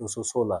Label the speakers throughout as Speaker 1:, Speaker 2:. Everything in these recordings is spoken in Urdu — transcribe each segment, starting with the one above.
Speaker 1: 216।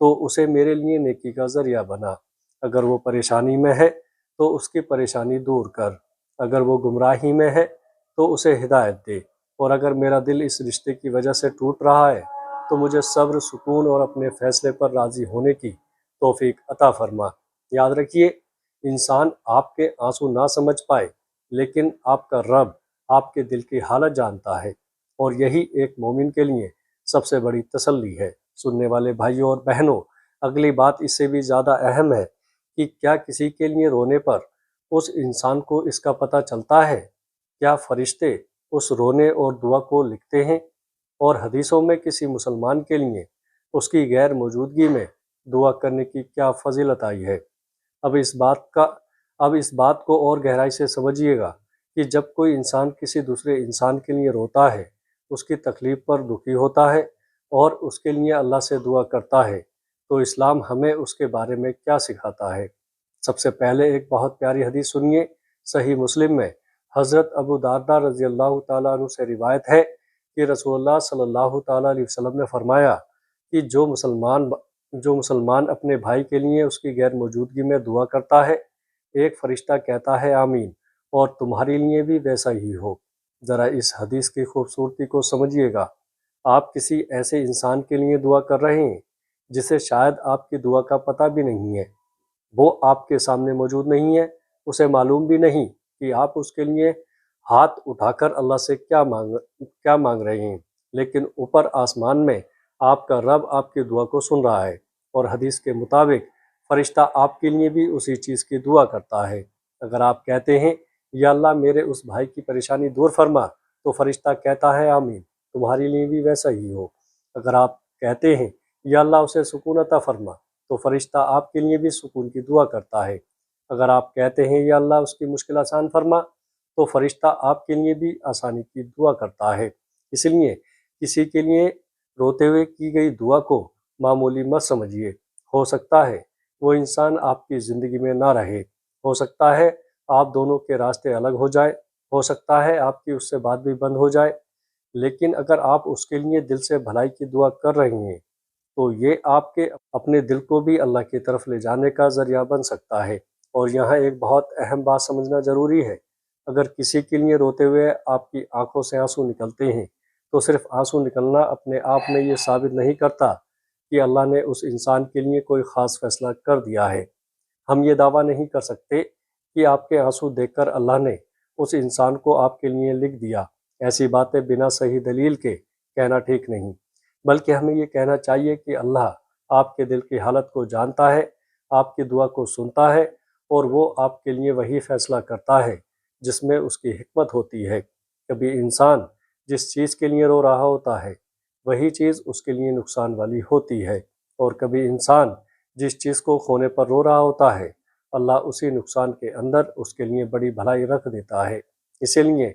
Speaker 1: تو اسے میرے لیے نیکی کا ذریعہ بنا۔ اگر وہ پریشانی میں ہے تو اس کی پریشانی دور کر، اگر وہ گمراہی میں ہے تو اسے ہدایت دے، اور اگر میرا دل اس رشتے کی وجہ سے ٹوٹ رہا ہے تو مجھے صبر، سکون اور اپنے فیصلے پر راضی ہونے کی توفیق عطا فرما۔ یاد رکھیے، انسان آپ کے آنسو نہ سمجھ پائے، لیکن آپ کا رب آپ کے دل کی حالت جانتا ہے، اور یہی ایک مومن کے لیے سب سے بڑی تسلی ہے۔ سننے والے بھائیوں اور بہنوں، اگلی بات اس سے بھی زیادہ اہم ہے کہ کیا کسی کے لیے رونے پر اس انسان کو اس کا پتہ چلتا ہے؟ کیا فرشتے اس رونے اور دعا کو لکھتے ہیں؟ اور حدیثوں میں کسی مسلمان کے لیے اس کی غیر موجودگی میں دعا کرنے کی کیا فضیلت آئی ہے؟ اب اس بات کو اور گہرائی سے سمجھیے گا کہ جب کوئی انسان کسی دوسرے انسان کے لیے روتا ہے، اس کی تکلیف پر دکھی ہوتا ہے اور اس کے لیے اللہ سے دعا کرتا ہے، تو اسلام ہمیں اس کے بارے میں کیا سکھاتا ہے؟ سب سے پہلے ایک بہت پیاری حدیث سنیے۔ صحیح مسلم میں حضرت ابو درداء رضی اللہ تعالیٰ عنہ سے روایت ہے کہ رسول اللہ صلی اللہ تعالیٰ علیہ وسلم نے فرمایا کہ جو مسلمان اپنے بھائی کے لیے اس کی غیر موجودگی میں دعا کرتا ہے، ایک فرشتہ کہتا ہے آمین، اور تمہارے لیے بھی ویسا ہی ہو۔ ذرا اس حدیث کی خوبصورتی کو سمجھیے گا۔ آپ کسی ایسے انسان کے لیے دعا کر رہے ہیں جسے شاید آپ کی دعا کا پتہ بھی نہیں ہے، وہ آپ کے سامنے موجود نہیں ہے، اسے معلوم بھی نہیں کہ آپ اس کے لیے ہاتھ اٹھا کر اللہ سے کیا مانگ رہے ہیں، لیکن اوپر آسمان میں آپ کا رب آپ کی دعا کو سن رہا ہے، اور حدیث کے مطابق فرشتہ آپ کے لیے بھی اسی چیز کی دعا کرتا ہے۔ اگر آپ کہتے ہیں یا اللہ میرے اس بھائی کی پریشانی دور فرما، تو فرشتہ کہتا ہے آمین، تمہارے لیے بھی ویسا ہی ہو۔ اگر آپ کہتے ہیں یا اللہ اسے سکون عطا فرما، تو فرشتہ آپ کے لیے بھی سکون کی دعا کرتا ہے۔ اگر آپ کہتے ہیں یا اللہ اس کی مشکل آسان فرما، تو فرشتہ آپ کے لیے بھی آسانی کی دعا کرتا ہے۔ اس لیے کسی کے لیے روتے ہوئے کی گئی دعا کو معمولی مت سمجھیے۔ ہو سکتا ہے وہ انسان آپ کی زندگی میں نہ رہے، ہو سکتا ہے آپ دونوں کے راستے الگ ہو جائے، ہو سکتا ہے آپ کی اس سے بات بھی بند ہو جائے، لیکن اگر آپ اس کے لیے دل سے بھلائی کی دعا کر رہے ہیں تو یہ آپ کے اپنے دل کو بھی اللہ کی طرف لے جانے کا ذریعہ بن سکتا ہے۔ اور یہاں ایک بہت اہم بات سمجھنا ضروری ہے۔ اگر کسی کے لیے روتے ہوئے آپ کی آنکھوں سے آنسو نکلتے ہیں، تو صرف آنسو نکلنا اپنے آپ میں یہ ثابت نہیں کرتا کہ اللہ نے اس انسان کے لیے کوئی خاص فیصلہ کر دیا ہے۔ ہم یہ دعویٰ نہیں کر سکتے کہ آپ کے آنسو دیکھ کر اللہ نے اس انسان کو آپ کے لیے لکھ دیا۔ ایسی باتیں بنا صحیح دلیل کے کہنا ٹھیک نہیں، بلکہ ہمیں یہ کہنا چاہیے کہ اللہ آپ کے دل کی حالت کو جانتا ہے، آپ کی دعا کو سنتا ہے، اور وہ آپ کے لیے وہی فیصلہ کرتا ہے جس میں اس کی حکمت ہوتی ہے۔ کبھی انسان جس چیز کے لیے رو رہا ہوتا ہے وہی چیز اس کے لیے نقصان والی ہوتی ہے، اور کبھی انسان جس چیز کو کھونے پر رو رہا ہوتا ہے اللہ اسی نقصان کے اندر اس کے لیے بڑی بھلائی رکھ دیتا ہے۔ اسی لیے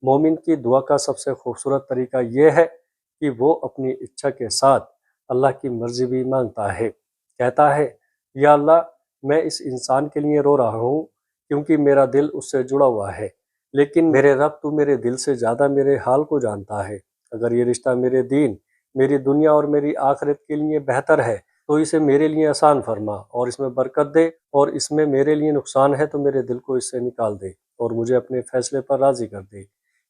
Speaker 1: مومن کی دعا کا سب سے خوبصورت طریقہ یہ ہے کہ وہ اپنی اچھا کے ساتھ اللہ کی مرضی بھی مانگتا ہے۔ کہتا ہے یا اللہ میں اس انسان کے لیے رو رہا ہوں کیونکہ میرا دل اس سے جڑا ہوا ہے، لیکن میرے رب تو میرے دل سے زیادہ میرے حال کو جانتا ہے۔ اگر یہ رشتہ میرے دین، میری دنیا اور میری آخرت کے لیے بہتر ہے تو اسے میرے لیے آسان فرما اور اس میں برکت دے، اور اس میں میرے لیے نقصان ہے تو میرے دل کو اس سے نکال دے اور مجھے اپنے فیصلے پر راضی کر دے۔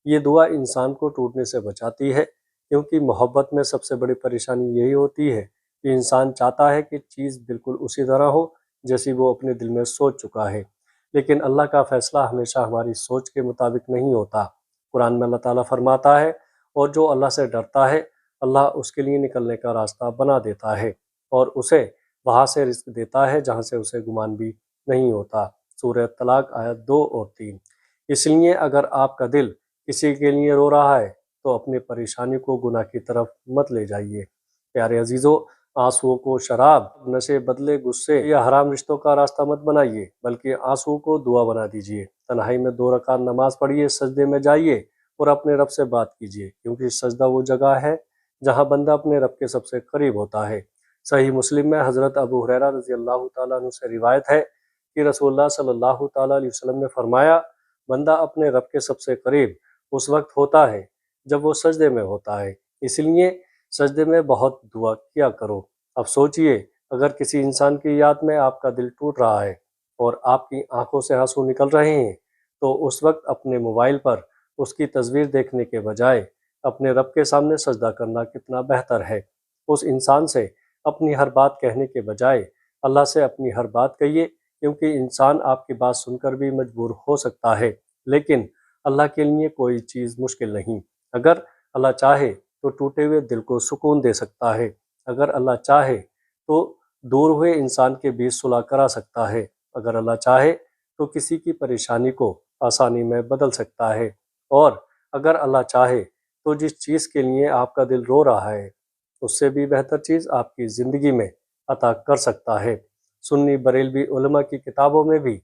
Speaker 1: یہ دعا انسان کو ٹوٹنے سے بچاتی ہے، کیونکہ محبت میں سب سے بڑی پریشانی یہی ہوتی ہے کہ انسان چاہتا ہے کہ چیز بالکل اسی طرح ہو جیسی وہ اپنے دل میں سوچ چکا ہے، لیکن اللہ کا فیصلہ ہمیشہ ہماری سوچ کے مطابق نہیں ہوتا۔ قرآن میں اللہ تعالیٰ فرماتا ہے اور جو اللہ سے ڈرتا ہے اللہ اس کے لیے نکلنے کا راستہ بنا دیتا ہے اور اسے وہاں سے رزق دیتا ہے جہاں سے اسے گمان بھی نہیں ہوتا۔ سورہ طلاق آیت 2 اور 3۔ اس لیے اگر آپ کا دل کسی کے لیے رو رہا ہے تو اپنی پریشانی کو گناہ کی طرف مت لے جائیے۔ پیارے عزیزو، آنسوؤں کو شراب، نشے، بدلے، غصے یا حرام رشتوں کا راستہ مت بنائیے، بلکہ آنسوؤں کو دعا بنا دیجیے۔ تنہائی میں 2 رکعت نماز پڑھیے، سجدے میں جائیے اور اپنے رب سے بات کیجیے، کیونکہ سجدہ وہ جگہ ہے جہاں بندہ اپنے رب کے سب سے قریب ہوتا ہے۔ صحیح مسلم میں حضرت ابو ہریرہ رضی اللہ تعالیٰ عنہ سے روایت ہے کہ رسول اللہ صلی اللہ تعالیٰ علیہ وسلم نے فرمایا، بندہ اپنے رب کے سب سے قریب اس وقت ہوتا ہے جب وہ سجدے میں ہوتا ہے، اس لیے سجدے میں بہت دعا کیا کرو۔ اب سوچئے اگر کسی انسان کی یاد میں آپ کا دل ٹوٹ رہا ہے اور آپ کی آنکھوں سے آنسو نکل رہے ہیں تو اس وقت اپنے موبائل پر اس کی تصویر دیکھنے کے بجائے اپنے رب کے سامنے سجدہ کرنا کتنا بہتر ہے۔ اس انسان سے اپنی ہر بات کہنے کے بجائے اللہ سے اپنی ہر بات کہیے، کیونکہ انسان آپ کی بات سن کر بھی مجبور ہو سکتا ہے، لیکن اللہ کے لیے کوئی چیز مشکل نہیں۔ اگر اللہ چاہے تو ٹوٹے ہوئے دل کو سکون دے سکتا ہے، اگر اللہ چاہے تو دور ہوئے انسان کے بیچ صلح کرا سکتا ہے، اگر اللہ چاہے تو کسی کی پریشانی کو آسانی میں بدل سکتا ہے، اور اگر اللہ چاہے تو جس چیز کے لیے آپ کا دل رو رہا ہے اس سے بھی بہتر چیز آپ کی زندگی میں عطا کر سکتا ہے۔ سنی بریلوی علماء کی کتابوں میں بھی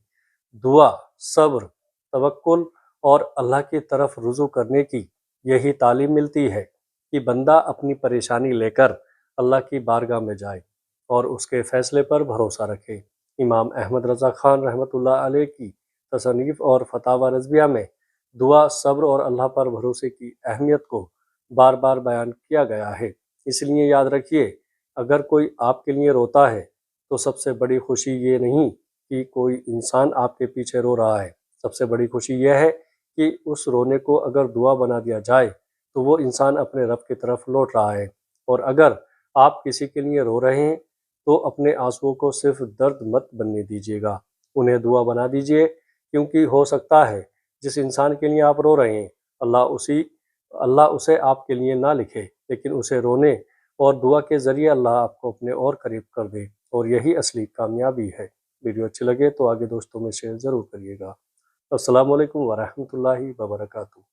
Speaker 1: دعا، صبر، توکل اور اللہ کی طرف رجوع کرنے کی یہی تعلیم ملتی ہے کہ بندہ اپنی پریشانی لے کر اللہ کی بارگاہ میں جائے اور اس کے فیصلے پر بھروسہ رکھے۔ امام احمد رضا خان رحمۃ اللہ علیہ کی تصانیف اور فتاوی رضویہ میں دعا، صبر اور اللہ پر بھروسے کی اہمیت کو بار بار بیان کیا گیا ہے۔ اس لیے یاد رکھیے، اگر کوئی آپ کے لیے روتا ہے تو سب سے بڑی خوشی یہ نہیں کہ کوئی انسان آپ کے پیچھے رو رہا ہے، سب سے بڑی خوشی یہ ہے کہ اس رونے کو اگر دعا بنا دیا جائے تو وہ انسان اپنے رب کی طرف لوٹ رہا ہے۔ اور اگر آپ کسی کے لیے رو رہے ہیں تو اپنے آنسوؤں کو صرف درد مت بننے دیجیے گا، انہیں دعا بنا دیجیے، کیونکہ ہو سکتا ہے جس انسان کے لیے آپ رو رہے ہیں اللہ اسے آپ کے لیے نہ لکھے، لیکن اسے رونے اور دعا کے ذریعے اللہ آپ کو اپنے اور قریب کر دے، اور یہی اصلی کامیابی ہے۔ ویڈیو اچھی لگے تو آگے دوستوں میں شیئر ضرور کریے گا۔ السلام علیکم ورحمۃ اللہ وبرکاتہ۔